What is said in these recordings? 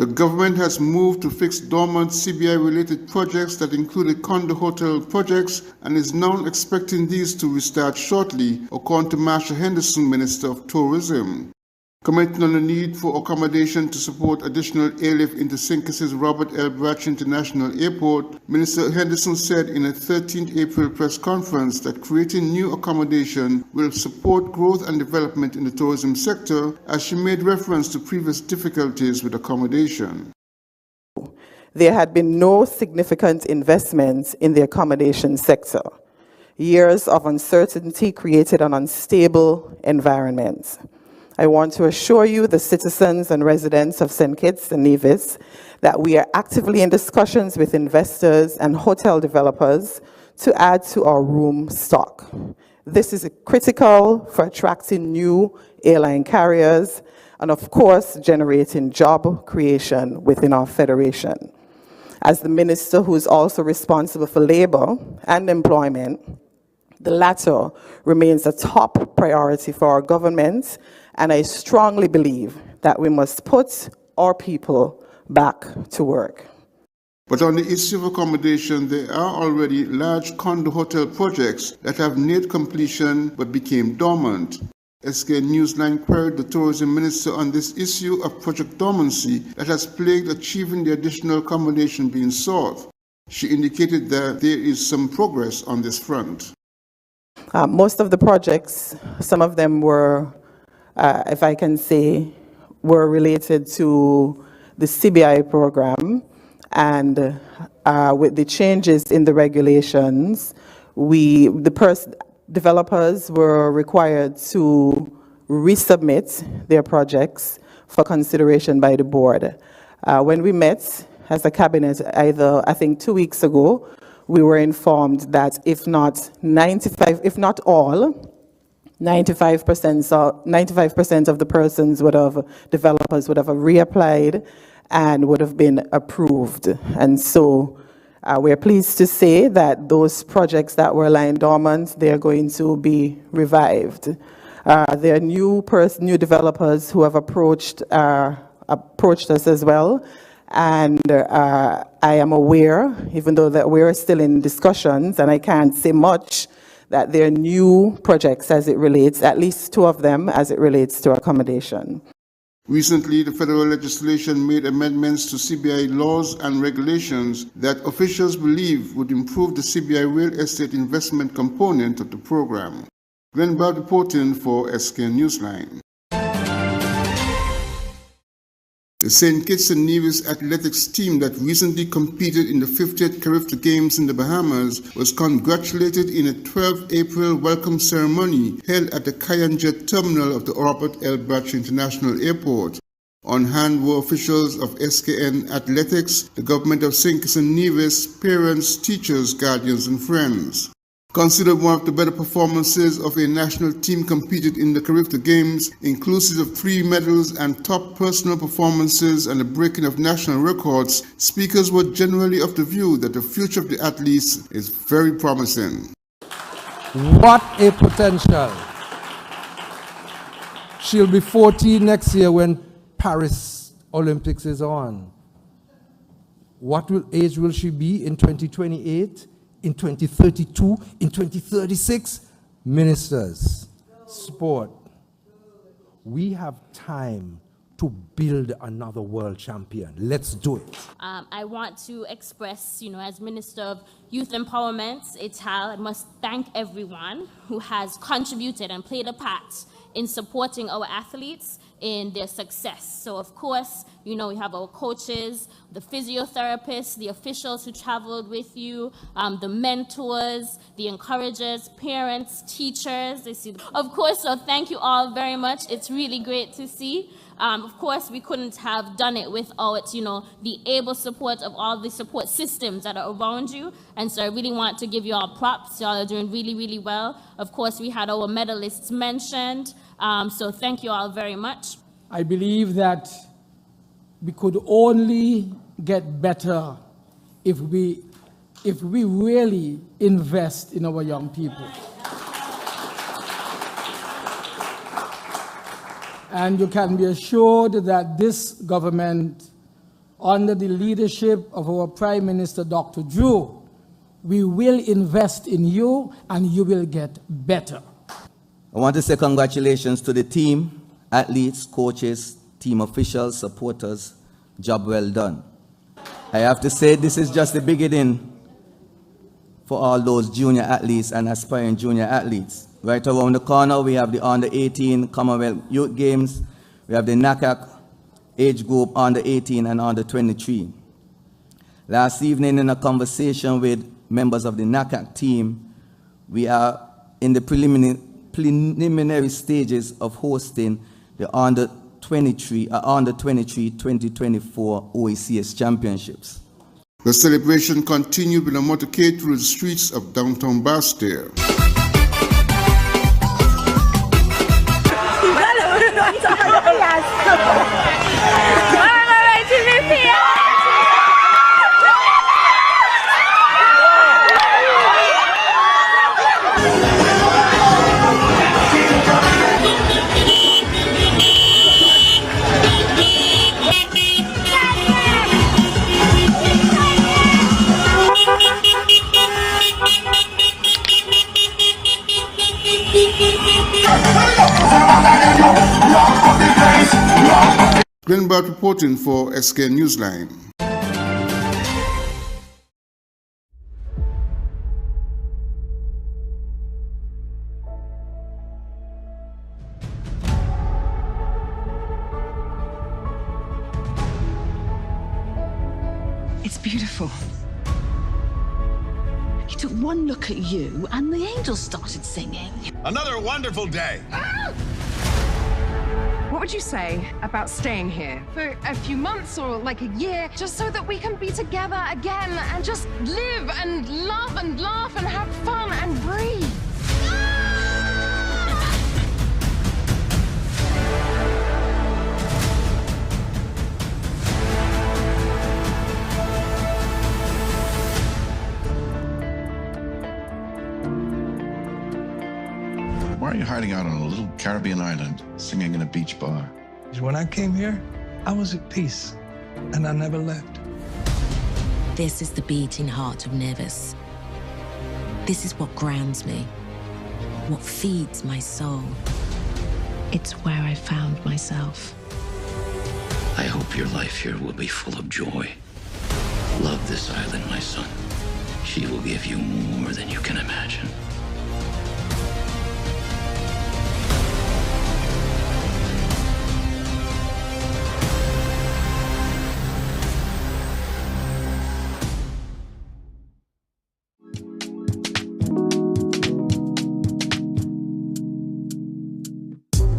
The government has moved to fix dormant CBI-related projects that included condo hotel projects and is now expecting these to restart shortly, according to Marsha Henderson, Minister of Tourism. Commenting on the need for accommodation to support additional airlift into St. Kitts' Robert L. Bratch International Airport, Minister Henderson said in a 13th April press conference that creating new accommodation will support growth and development in the tourism sector, as she made reference to previous difficulties with accommodation. There had been no significant investments in the accommodation sector. Years of uncertainty created an unstable environment. I want to assure you, the citizens and residents of St. Kitts and Nevis, that we are actively in discussions with investors and hotel developers to add to our room stock. This is critical for attracting new airline carriers and, of course, generating job creation within our federation. As the minister who is also responsible for labor and employment, the latter remains a top priority for our government, and I strongly believe that we must put our people back to work. But on the issue of accommodation, there are already large condo hotel projects that have neared completion but became dormant. SK Newsline queried the tourism minister on this issue of project dormancy that has plagued achieving the additional accommodation being sought. She indicated that there is some progress on this front. Most of the projects, some of them were, if I can say, were related to the CBI program, and with the changes in the regulations, developers were required to resubmit their projects for consideration by the board. When we met as a cabinet, I think 2 weeks ago, we were informed that if not all, 95% of the persons developers would have reapplied and would have been approved. And so we're pleased to say that those projects that were lying dormant, they're going to be revived. There are new developers who have approached us as well. And I am aware, even though that we're still in discussions, and I can't say much, that there are new projects as it relates, at least 2 of them, as it relates to accommodation. Recently, the federal legislation made amendments to CBI laws and regulations that officials believe would improve the CBI real estate investment component of the program. Glenn Bard reporting for SK Newsline. The St. Kitts and Nevis athletics team that recently competed in the 50th Caribbean Games in the Bahamas was congratulated in a 12 April welcome ceremony held at the Cayenne Jet Terminal of the Robert L. Bratch International Airport. On hand were officials of SKN Athletics, the government of St. Kitts and Nevis, parents, teachers, guardians, and friends. Considered one of the better performances of a national team competed in the Caribbean Games, inclusive of 3 medals and top personal performances and the breaking of national records, speakers were generally of the view that the future of the athletes is very promising. What a potential. She'll be 14 next year when Paris Olympics is on. What age will she be in 2028? In 2032, in 2036, ministers, sport. We have time to build another world champion. Let's do it. I want to express, as Minister of Youth Empowerment, I must thank everyone who has contributed and played a part in supporting our athletes in their success. So of course, we have our coaches, the physiotherapists, the officials who traveled with you, the mentors, the encouragers, parents, teachers. Of course, so thank you all very much. It's really great to see. Of course, we couldn't have done it without, the able support of all the support systems that are around you. And so I really want to give you all props. Y'all are doing really, really well. Of course, we had our medalists mentioned. So thank you all very much. I believe that we could only get better if we really invest in our young people. And you can be assured that this government under the leadership of our Prime Minister, Dr. Drew, we will invest in you and you will get better. I want to say congratulations to the team, athletes, coaches, team officials, supporters. Job well done. I have to say this is just the beginning for all those junior athletes and aspiring junior athletes. Right around the corner, we have the Under-18 Commonwealth Youth Games. We have the NACAC age group Under-18 and Under-23. Last evening, in a conversation with members of the NACAC team, we are in the preliminary stages of hosting the Under-23 2024 OECS Championships. The celebration continued with a motorcade through the streets of downtown Bastille. Glenn Bart reporting for SK Newsline. It's beautiful. He took one look at you and the angels started singing. Another wonderful day. What would you say about staying here for a few months or like a year, just so that we can be together again and just live and love and laugh and have fun and breathe? Why are you hiding out on a little Caribbean island, singing in a beach bar? When I came here, I was at peace, and I never left. This is the beating heart of Nevis. This is what grounds me, what feeds my soul. It's where I found myself. I hope your life here will be full of joy. Love this island, my son. She will give you more than you can imagine.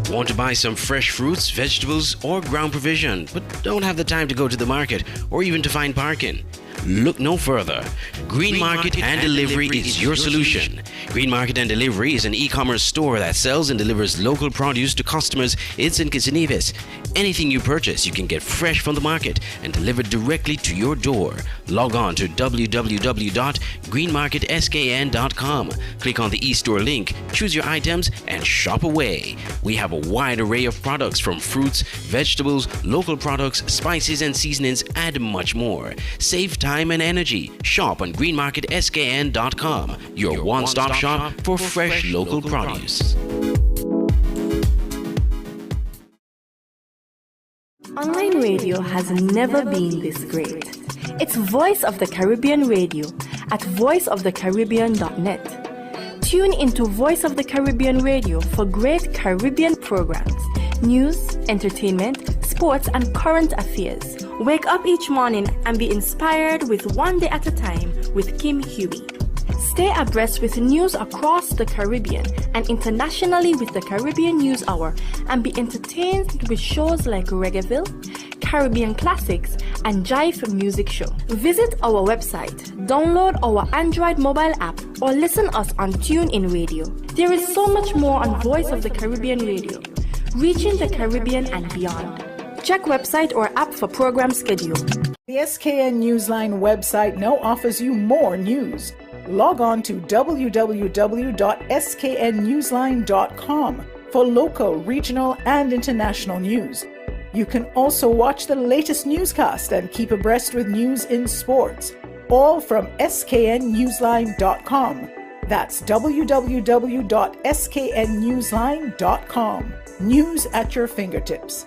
Want to buy some fresh fruits, vegetables, or ground provision, but don't have the time to go to the market or even to find parking? Look no further. Green Market and Delivery is your solution. Green Market and Delivery is an e-commerce store that sells and delivers local produce to customers in St. Kitts and Nevis. Anything you purchase, you can get fresh from the market and delivered directly to your door. Log on to www.greenmarketskn.com. Click on the e-store link, choose your items, and shop away. We have a wide array of products from fruits, vegetables, local products, spices and seasonings, and much more. Save time and energy. Shop on greenmarketskn.com, your one-stop shop for fresh local produce. Online radio has never been this great. It's Voice of the Caribbean Radio at voiceofthecaribbean.net. Tune into Voice of the Caribbean Radio for great Caribbean programs, news, entertainment, sports, and current affairs. Wake up each morning and be inspired with One Day at a Time with Kim Huey. Stay abreast with news across the Caribbean and internationally with the Caribbean News Hour, and be entertained with shows like Reggaeville, Caribbean Classics, and Jive Music Show. Visit our website, download our Android mobile app, or listen us on TuneIn Radio. There is so much more on Voice of the Caribbean Radio, reaching the Caribbean and beyond. Check website or app for program schedule. The SKN Newsline website now offers you more news. Log on to www.sknnewsline.com for local, regional, and international news. You can also watch the latest newscast and keep abreast with news in sports, all from sknnewsline.com. That's www.sknnewsline.com. News at your fingertips.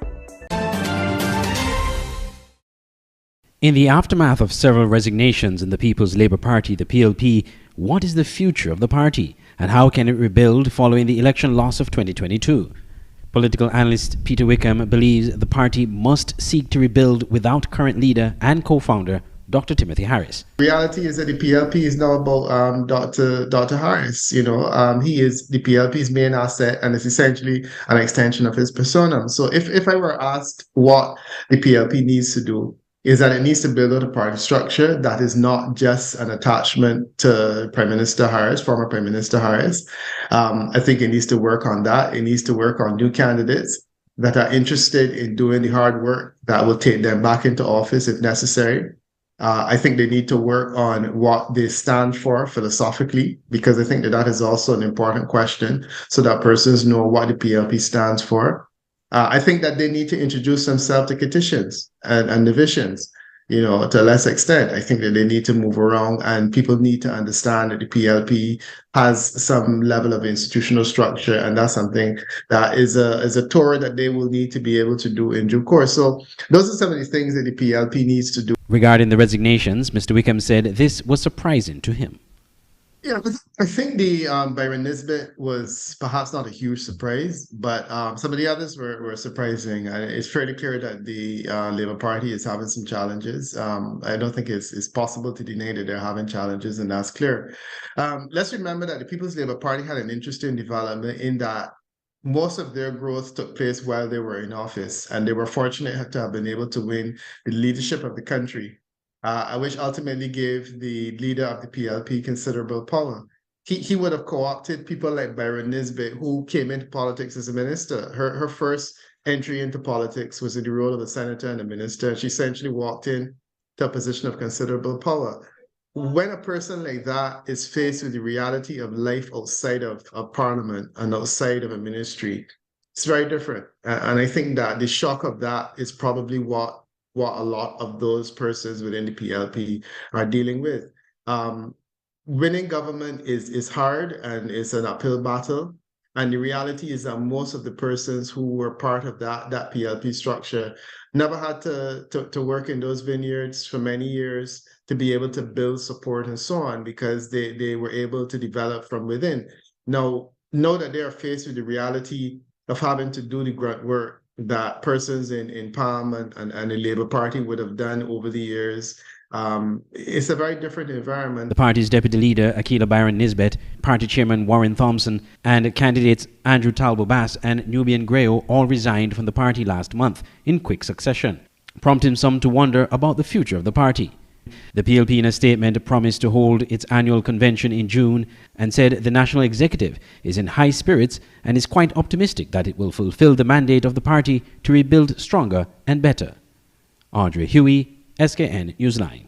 In the aftermath of several resignations in the People's Labour Party, the PLP, what is the future of the party and how can it rebuild following the election loss of 2022? Political analyst Peter Wickham believes the party must seek to rebuild without current leader and co-founder Dr. Timothy Harris. Reality is that the PLP is now about Dr. Harris. He is the PLP's main asset and is essentially an extension of his persona. So if I were asked what the PLP needs to do, is that it needs to build out a party structure that is not just an attachment to Prime Minister Harris, former Prime Minister Harris. I think it needs to work on that. It needs to work on new candidates that are interested in doing the hard work that will take them back into office if necessary. I think they need to work on what they stand for philosophically, because I think that is also an important question so that persons know what the PLP stands for. I think that they need to introduce themselves to petitions and divisions, to a less extent. I think that they need to move around and people need to understand that the PLP has some level of institutional structure, and that's something that is a tour that they will need to be able to do in due course. So those are some of the things that the PLP needs to do. Regarding the resignations, Mr. Wickham said this was surprising to him. Yeah, but I think the Byron Nisbet was perhaps not a huge surprise, but some of the others were surprising. It's fairly clear that the Labour Party is having some challenges. I don't think it's possible to deny that they're having challenges, and that's clear. Let's remember that the People's Labour Party had an interesting development in that most of their growth took place while they were in office, and they were fortunate to have been able to win the leadership of the country. Which ultimately gave the leader of the PLP considerable power. He would have co-opted people like Byron Nisbet, who came into politics as a minister. Her first entry into politics was in the role of a senator and a minister. She essentially walked in to a position of considerable power. When a person like that is faced with the reality of life outside of Parliament and outside of a ministry, it's very different. And I think that the shock of that is probably what a lot of those persons within the PLP are dealing with. Winning government is hard and it's an uphill battle. And the reality is that most of the persons who were part of that PLP structure never had to work in those vineyards for many years to be able to build support and so on, because they were able to develop from within. Now that they are faced with the reality of having to do the grunt work that persons in PALM and the Labour Party would have done over the years, it's a very different environment. The party's deputy leader, Akila Byron Nisbet, party chairman Warren Thompson, and candidates Andrew Talbot Bass and Nubian Greo all resigned from the party last month in quick succession, prompting some to wonder about the future of the party. The PLP in a statement promised to hold its annual convention in June and said the national executive is in high spirits and is quite optimistic that it will fulfill the mandate of the party to rebuild stronger and better. Andre Huey, SKN Newsline.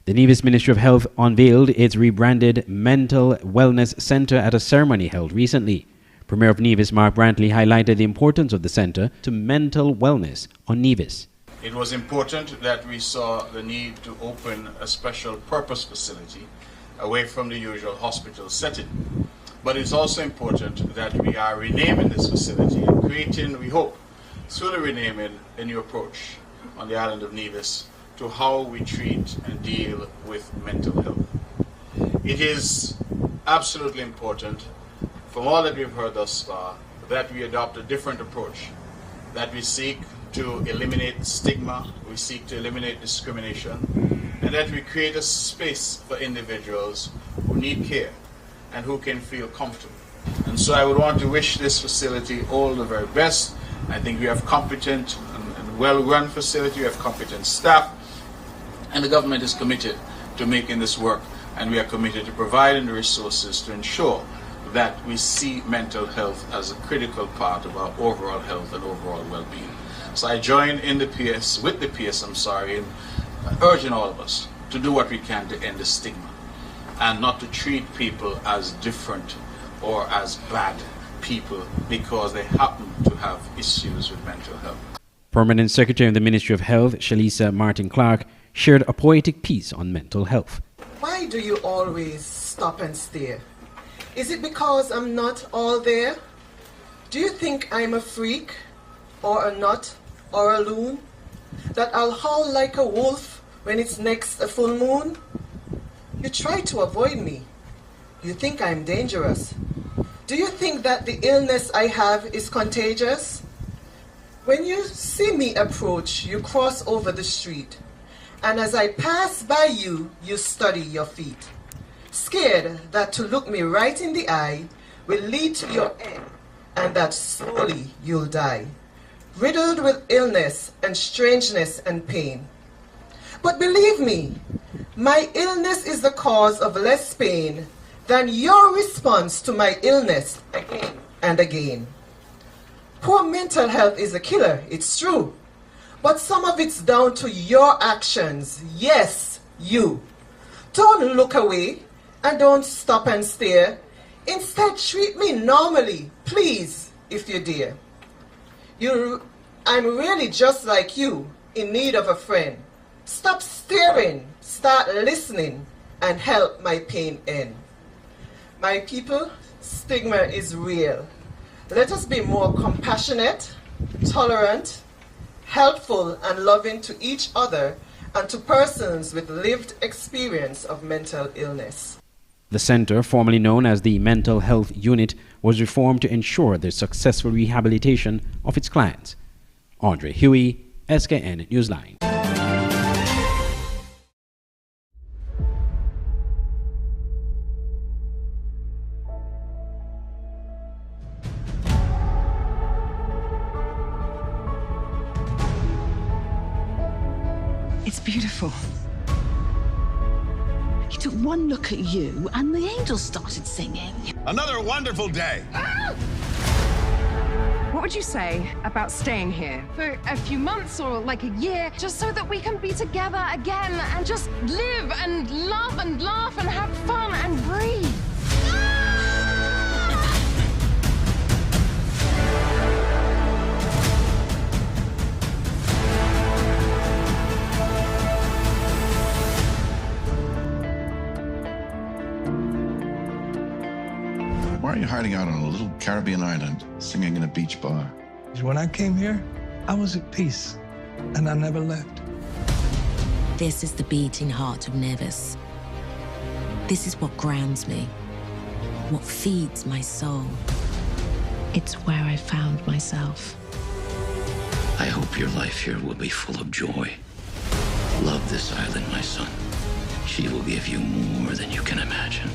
The Nevis Ministry of Health unveiled its rebranded Mental Wellness Centre at a ceremony held recently. Premier of Nevis Mark Brantley highlighted the importance of the centre to mental wellness on Nevis. It was important that we saw the need to open a special purpose facility away from the usual hospital setting. But it's also important that we are renaming this facility and creating, we hope, through the renaming, a new approach on the island of Nevis to how we treat and deal with mental health. It is absolutely important, from all that we've heard thus far, that we adopt a different approach, that we seek to eliminate stigma, we seek to eliminate discrimination, and that we create a space for individuals who need care and who can feel comfortable. And so I would want to wish this facility all the very best. I think we have competent and well-run facility, we have competent staff, and the government is committed to making this work, and we are committed to providing the resources to ensure that we see mental health as a critical part of our overall health and overall well-being. So I join in the PS, with the PS, in urging all of us to do what we can to end the stigma and not to treat people as different or as bad people because they happen to have issues with mental health. Permanent Secretary of the Ministry of Health, Shalisa Martin-Clark, shared a poetic piece on mental health. Why do you always stop and stare? Is it because I'm not all there? Do you think I'm a freak, or a nut, or a loon? That I'll howl like a wolf when it's next a full moon? You try to avoid me. You think I'm dangerous. Do you think that the illness I have is contagious? When you see me approach, you cross over the street. And as I pass by you, you study your feet. Scared that to look me right in the eye will lead to your end, and that slowly you'll die. Riddled with illness and strangeness and pain. But believe me, my illness is the cause of less pain than your response to my illness again and again. Poor mental health is a killer, it's true. But some of it's down to your actions. Yes, you. Don't look away and don't stop and stare. Instead, treat me normally, please, if you dare. I'm really just like you, in need of a friend. Stop staring, start listening, and help my pain end. My people, stigma is real. Let us be more compassionate, tolerant, helpful, and loving to each other and to persons with lived experience of mental illness. The center, formerly known as the Mental Health Unit, was reformed to ensure the successful rehabilitation of its clients. Andre Huey, SKN Newsline. It's beautiful. He took one look at you and the angels started singing. Another wonderful day. What would you say about staying here for a few months or like a year, just so that we can be together again and just live and love and laugh and have fun and breathe? Why are you hiding out on a little Caribbean island, singing in a beach bar? When I came here, I was at peace, and I never left. This is the beating heart of Nevis. This is what grounds me, what feeds my soul. It's where I found myself. I hope your life here will be full of joy. Love this island, my son. She will give you more than you can imagine.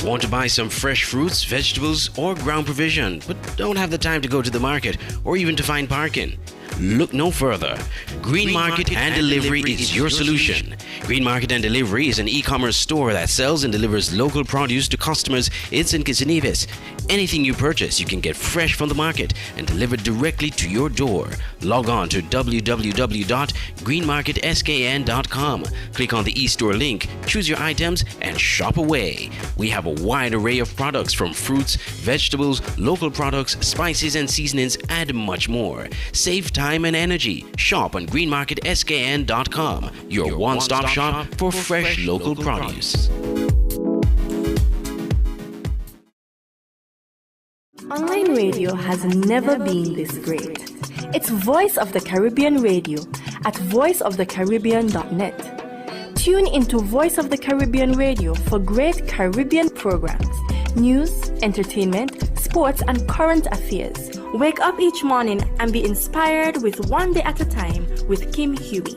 Want to buy some fresh fruits, vegetables, or ground provision, but don't have the time to go to the market or even to find parking? Look no further. Green Market and Delivery is your solution. Green Market and Delivery is an e-commerce store that sells and delivers local produce to customers in St. Kitts and Nevis. Anything you purchase, you can get fresh from the market and delivered directly to your door. Log on to www.greenmarketskn.com. Click on the e-store link, choose your items, and shop away. We have a wide array of products from fruits, vegetables, local products, spices and seasonings, and much more. Save time and energy. Shop on greenmarketskn.com, your one-stop shop for fresh local produce. Online radio has never been this great. It's Voice of the Caribbean Radio at voiceofthecaribbean.net. Tune into Voice of the Caribbean Radio for great Caribbean programs, news, entertainment, sports, and current affairs. Wake up each morning and be inspired with One Day at a Time with Kim Huey.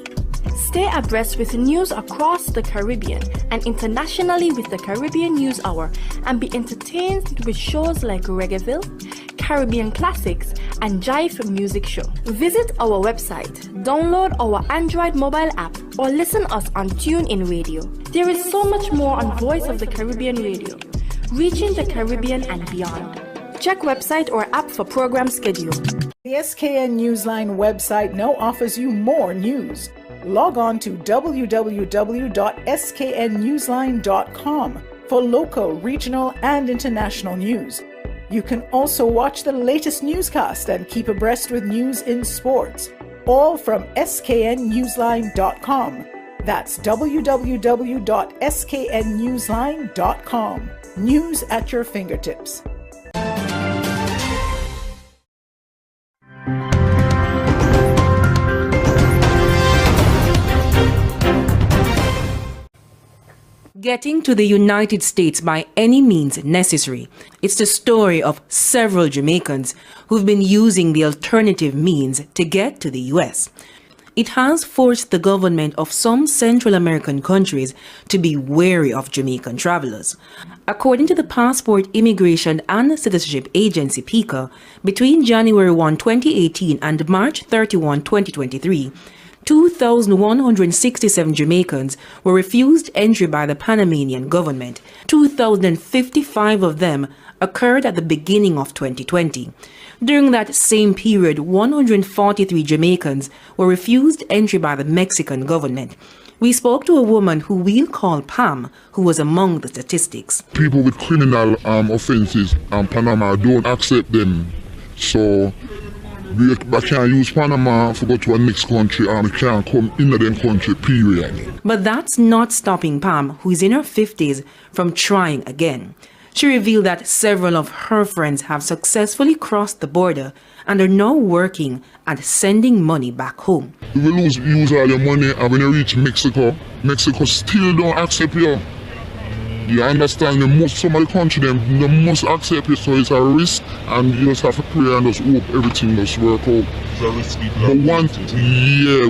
Stay abreast with news across the Caribbean and internationally with the Caribbean News Hour, and be entertained with shows like Reggaeville, Caribbean Classics, and Jive Music Show. Visit our website, download our Android mobile app, or listen us on TuneIn Radio. There is so much more on Voice of the Caribbean Radio, reaching the Caribbean and beyond. Check website or app for program schedule. The SKN Newsline website now offers you more news. Log on to www.sknnewsline.com for local, regional, and international news. You can also watch the latest newscast and keep abreast with news in sports, all from sknnewsline.com. That's www.sknnewsline.com. News at your fingertips. Getting to the United States by any means necessary. It's the story of several Jamaicans who've been using the alternative means to get to the U.S. It has forced the government of some Central American countries to be wary of Jamaican travelers. According to the Passport, Immigration and Citizenship Agency, PICA, between January 1, 2018 and March 31, 2023, 2,167 Jamaicans were refused entry by the Panamanian government. 2,055 of them occurred at the beginning of 2020. During that same period, 143 Jamaicans were refused entry by the Mexican government. We spoke to a woman who we'll call Pam, who was among the statistics. People with criminal offenses and Panama don't accept them. So we can't use Panama to go to a next country and we can't come into them country, period. But that's not stopping Pam, who is in her 50s, from trying again. She revealed that several of her friends have successfully crossed the border and are now working and sending money back home. You will use all your money, and when you reach Mexico, Mexico still don't accept you. You understand? Some of the country, they must accept you, so it's a risk, and you just have to pray and just hope everything just work out. It's a risky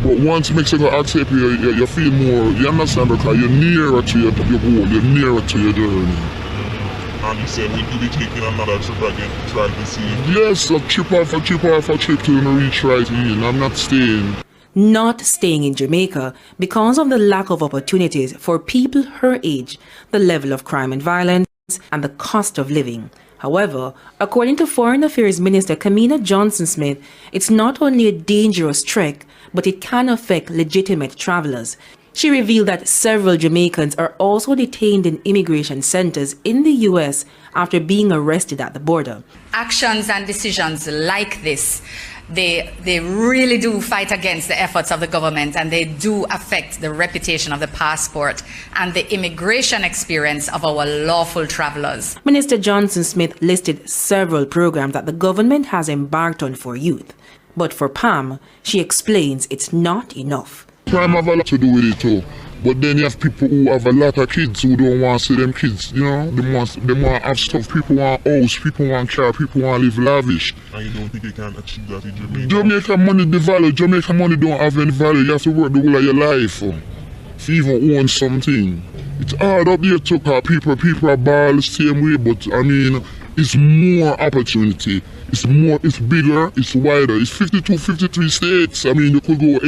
but once Mexico accept you, you feel more, you understand, because you're nearer to your goal, you're nearer to your journey. And you said, would you be taking another trip again to try to see? Yes, a trip to reach right in. I'm not staying. Not staying in Jamaica because of the lack of opportunities for people her age, the level of crime and violence, and the cost of living. However, according to Foreign Affairs Minister Kamina Johnson-Smith, it's not only a dangerous trek, but it can affect legitimate travelers. She revealed that several Jamaicans are also detained in immigration centers in the U.S. after being arrested at the border. Actions and decisions like this, they really do fight against the efforts of the government, and they do affect the reputation of the passport and the immigration experience of our lawful travelers. Minister Johnson-Smith listed several programs that the government has embarked on for youth. But for Pam, she explains it's not enough. Crime have a lot to do with it too. But then you have people who have a lot of kids who don't want to see them kids, you know? They want to have stuff, people want house, people want car, people want to live lavish. And you don't think you can achieve that in Jamaica? Jamaica money, the value. Jamaica money don't have any value. You have to work the whole of your life to even own something. It's hard up there too, because people are ball the same way, but I mean, it's more opportunity. It's more, it's bigger, it's wider. It's 53 states. I mean, you could go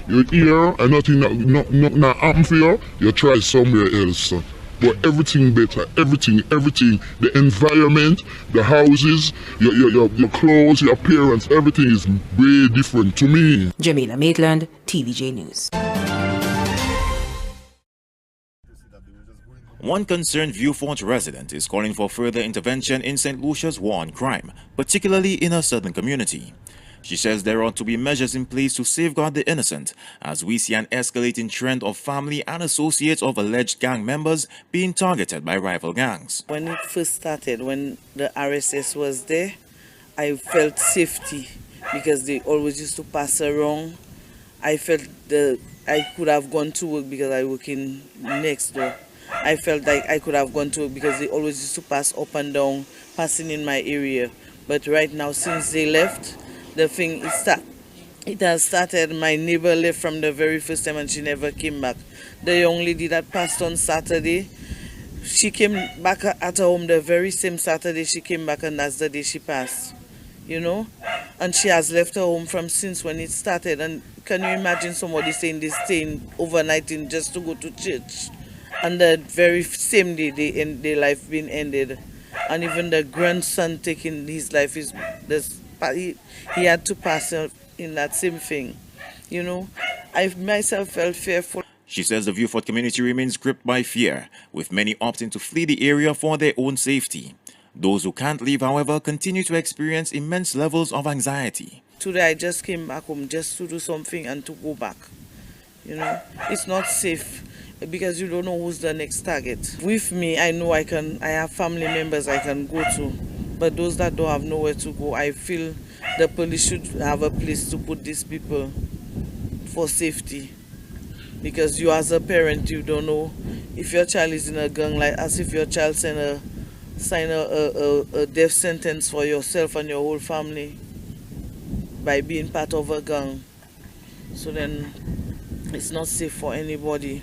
you're here and nothing not happen for you, you try somewhere else. But everything better, everything. The environment, the houses, your clothes, your appearance, everything is way different to me. Jamila Maitland, TVJ News. One concerned Viewfront resident is calling for further intervention in St. Lucia's war on crime, particularly in her southern community. She says there ought to be measures in place to safeguard the innocent, as we see an escalating trend of family and associates of alleged gang members being targeted by rival gangs. When it first started, when the RSS was there, I felt safety because they always used to pass around. I felt I could have gone to work because I work in next door. I felt like I could have gone to work because they always used to pass up and down, passing in my area. But right now, since they left, the thing it has started. My neighbor left from the very first time and she never came back. The young lady that passed on Saturday, she came back at her home the very same Saturday she came back, and that's the day she passed. You know? and she has left her home from since when it started. And can you imagine somebody saying they're staying overnight in just to go to church, and the very same day they end their life being ended, and even the grandson taking his life is he had to pass in that same thing. You know, I myself felt fearful. She says the Viewfort community remains gripped by fear, with many opting to flee the area for their own safety. Those who can't leave, however, continue to experience immense levels of anxiety. Today I just came back home just to do something and to go back. You know, it's not safe because you don't know who's the next target. With me, I know I have family members I can go to, but those that don't have nowhere to go, I feel the police should have a place to put these people for safety. Because you as a parent, you don't know if your child is in a gang, like as if your child sign a death sentence for yourself and your whole family by being part of a gang. So then it's not safe for anybody.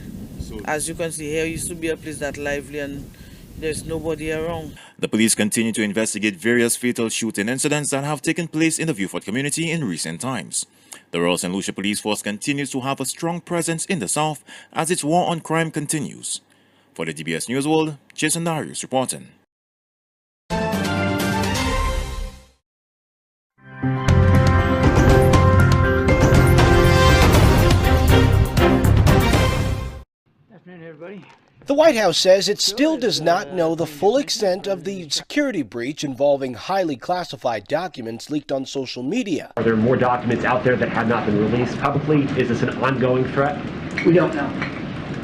As you can see, here used to be a place that lively and there's nobody around. The police continue to investigate various fatal shooting incidents that have taken place in the Viewfort community in recent times. The Royal St. Lucia Police Force continues to have a strong presence in the South as its war on crime continues. For the DBS News World, Jason Darius reporting. Afternoon, everybody. The White House says it still does not know the full extent of the security breach involving highly classified documents leaked on social media. Are there more documents out there that have not been released publicly? Is this an ongoing threat? We don't know.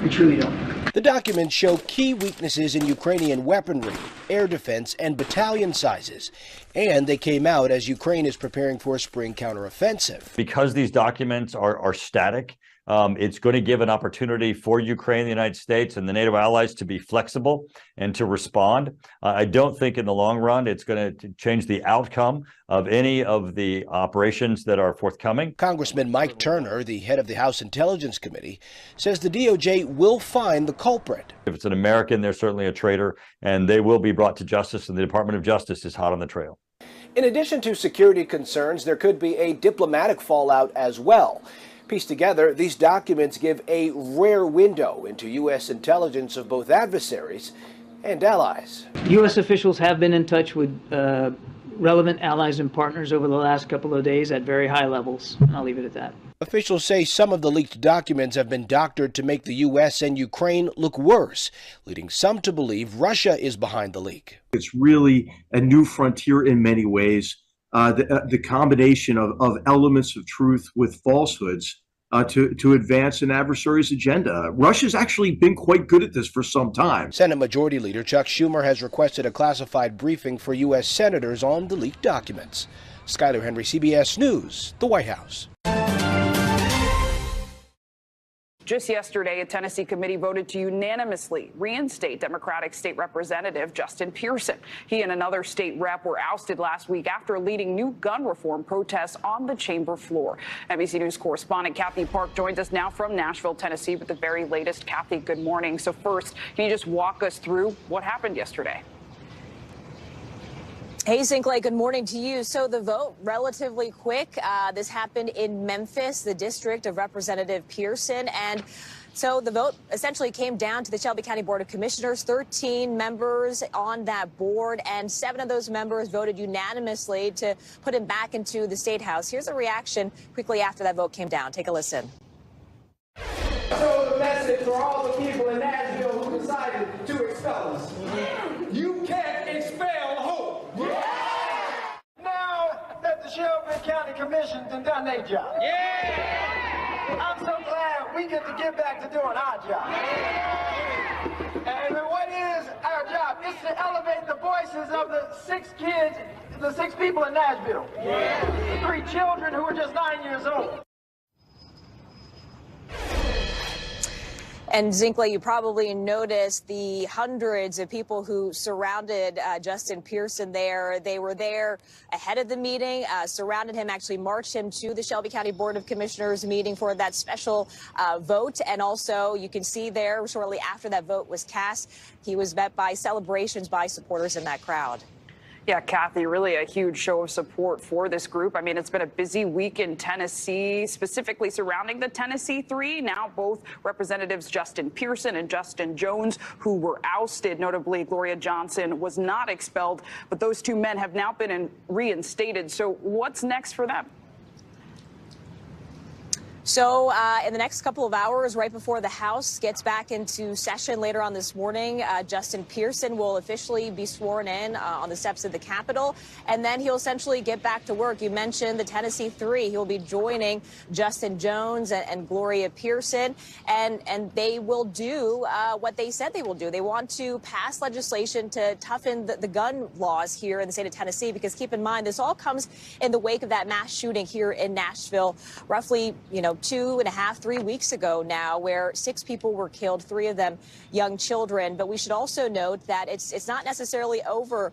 We truly don't. The documents show key weaknesses in Ukrainian weaponry, air defense, and battalion sizes. And they came out as Ukraine is preparing for a spring counteroffensive. Because these documents are static, it's going to give an opportunity for Ukraine, the United States, and the NATO allies to be flexible and to respond. I don't think in the long run it's going to change the outcome of any of the operations that are forthcoming. Congressman Mike Turner, the head of the House Intelligence Committee, says the DOJ will find the culprit. If it's an American, they're certainly a traitor, and they will be brought to justice, and the Department of Justice is hot on the trail. In addition to security concerns, there could be a diplomatic fallout as well. Pieced together, these documents give a rare window into U.S. intelligence of both adversaries and allies. U.S. officials have been in touch with relevant allies and partners over the last couple of days at very high levels. I'll leave it at that. Officials say some of the leaked documents have been doctored to make the U.S. and Ukraine look worse, leading some to believe Russia is behind the leak. It's really a new frontier in many ways. The combination of elements of truth with falsehoods to advance an adversary's agenda. Russia's actually been quite good at this for some time. Senate Majority Leader Chuck Schumer has requested a classified briefing for U.S. senators on the leaked documents. Skyler Henry, CBS News, the White House. Just yesterday, a Tennessee committee voted to unanimously reinstate Democratic State Representative Justin Pearson. He and another state rep were ousted last week after leading new gun reform protests on the chamber floor. NBC News correspondent Kathy Park joins us now from Nashville, Tennessee with the very latest. Kathy, good morning. So first, can you just walk us through what happened yesterday? Hey, Zinkley, good morning to you. So the vote, relatively quick. This happened in Memphis, the district of Representative Pearson. And so the vote essentially came down to the Shelby County Board of Commissioners, 13 members on that board, and 7 of those members voted unanimously to put him back into the State House. Here's a reaction quickly after that vote came down. Take a listen. So the message for all the people in Nashville who decided to expel us. You can't expel hope. Now that the Shelby County Commission done their job. I'm so glad we get to get back to doing our job. And what is our job? It's to elevate the voices of the 6 kids, the 6 people in Nashville. 3 children who are just 9 years old. And Zinkley, you probably noticed the hundreds of people who surrounded Justin Pearson there. They were there ahead of the meeting, surrounded him, actually marched him to the Shelby County Board of Commissioners meeting for that special vote. And also, you can see there, shortly after that vote was cast, he was met by celebrations by supporters in that crowd. Yeah, Kathy, really a huge show of support for this group. I mean, it's been a busy week in Tennessee, specifically surrounding the Tennessee Three. Now both Representatives Justin Pearson and Justin Jones, who were ousted, notably Gloria Johnson was not expelled, but those two men have now been reinstated. So what's next for them? So in the next couple of hours, right before the House gets back into session later on this morning, Justin Pearson will officially be sworn in on the steps of the Capitol, and then he'll essentially get back to work. You mentioned the Tennessee Three. He'll be joining Justin Jones and Gloria Pearson, and they will do what they said they will do. They want to pass legislation to toughen the gun laws here in the state of Tennessee, because keep in mind, this all comes in the wake of that mass shooting here in Nashville, roughly, 2.5, 3 weeks ago now, where 6 people were killed, 3 of them young children. But we should also note that it's not necessarily over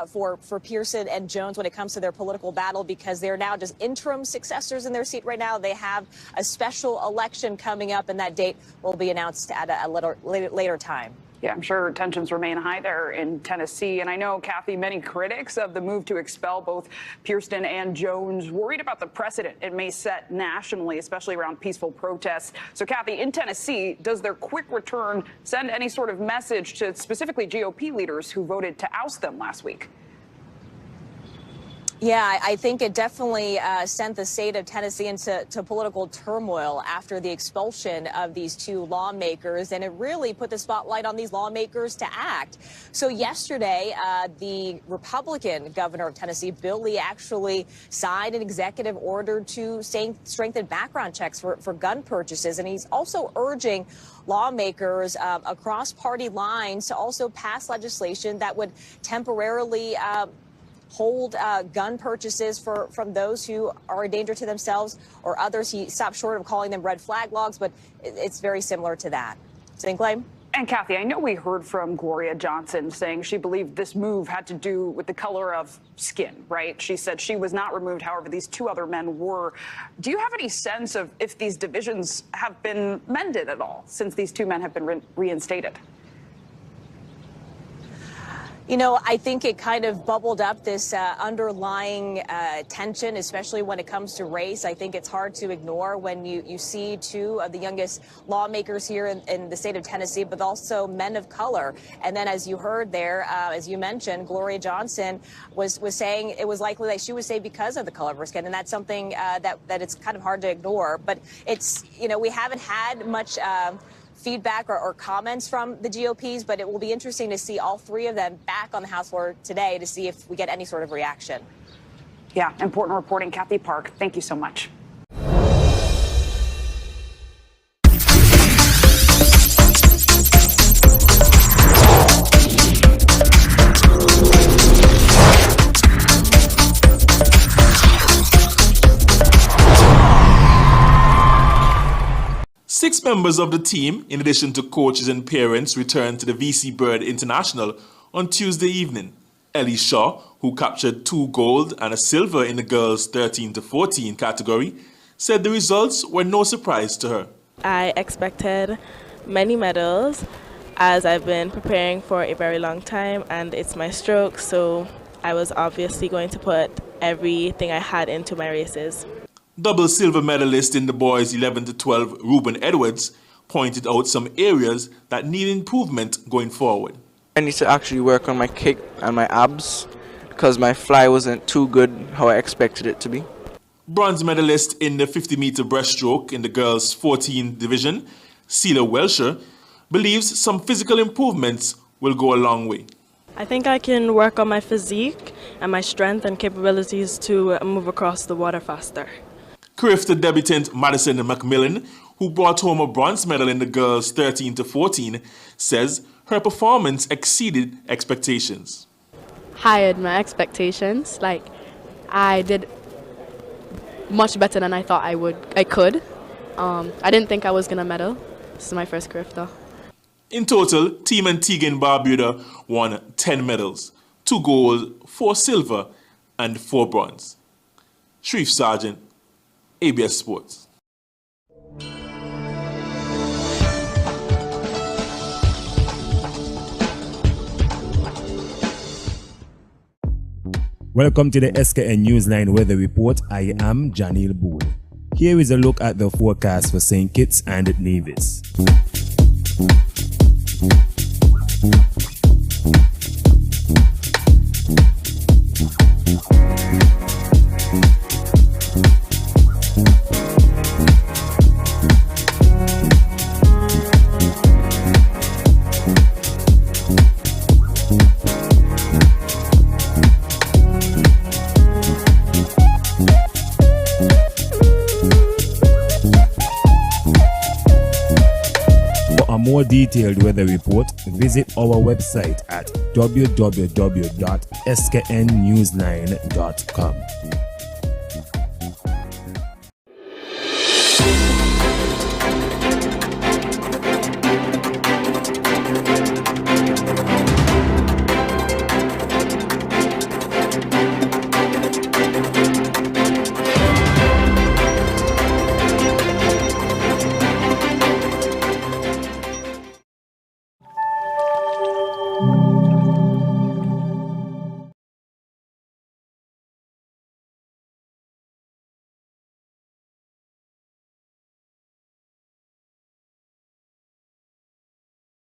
for Pearson and Jones when it comes to their political battle, because they're now just interim successors in their seat right now. They have a special election coming up, and that date will be announced at a later time. Yeah, I'm sure tensions remain high there in Tennessee. And I know, Kathy, many critics of the move to expel both Pearson and Jones worried about the precedent it may set nationally, especially around peaceful protests. So, Kathy, in Tennessee, does their quick return send any sort of message to specifically GOP leaders who voted to oust them last week? Yeah, I think it definitely sent the state of Tennessee into political turmoil after the expulsion of these 2 lawmakers, and it really put the spotlight on these lawmakers to act. So yesterday, the Republican governor of Tennessee, Bill Lee, actually signed an executive order to strengthen background checks for gun purchases, and he's also urging lawmakers across party lines to also pass legislation that would temporarily hold gun purchases from those who are a danger to themselves or others. He stopped short of calling them red flag laws, but it's very similar to that. Sinclair? And Kathy, I know we heard from Gloria Johnson saying she believed this move had to do with the color of skin, right? She said she was not removed. However, these 2 other men were. Do you have any sense of if these divisions have been mended at all since these 2 men have been reinstated? I think it kind of bubbled up this underlying tension, especially when it comes to race. I think it's hard to ignore when you see 2 of the youngest lawmakers here in the state of Tennessee, but also men of color. And then, as you heard there, as you mentioned, Gloria Johnson was saying it was likely that she would say because of the color of her skin. And that's something that it's kind of hard to ignore. But it's, we haven't had much feedback or comments from the GOPs, but it will be interesting to see all 3 of them back on the House floor today to see if we get any sort of reaction. Yeah, important reporting, Kathy Park. Thank you so much. 6 members of the team, in addition to coaches and parents, returned to the VC Bird International on Tuesday evening. Ellie Shaw, who captured 2 gold and a silver in the girls 13 to 14 category, said the results were no surprise to her. I expected many medals, as I've been preparing for a very long time, and it's my stroke, so I was obviously going to put everything I had into my races. Double silver medalist in the boys 11 to 12, Ruben Edwards, pointed out some areas that need improvement going forward. I need to actually work on my kick and my abs because my fly wasn't too good how I expected it to be. Bronze medalist in the 50-meter breaststroke in the girls 14 division, Celia Welsher, believes some physical improvements will go a long way. I think I can work on my physique and my strength and capabilities to move across the water faster. CRIFTA debutant Madison McMillan, who brought home a bronze medal in the girls 13 to 14, says her performance exceeded expectations. Higher my expectations. I did much better than I thought I could. I didn't think I was going to medal. This is my first CRIFTA. In total, Team Antigua and Barbuda won 10 medals, 2 gold, 4 silver, and 4 bronze. Sharif Sargent, ABS Sports. Welcome to the SKN Newsline Weather Report. I am Janil Boone. Here is a look at the forecast for St. Kitts and Nevis. For a more detailed weather report, visit our website at www.sknnewsline.com.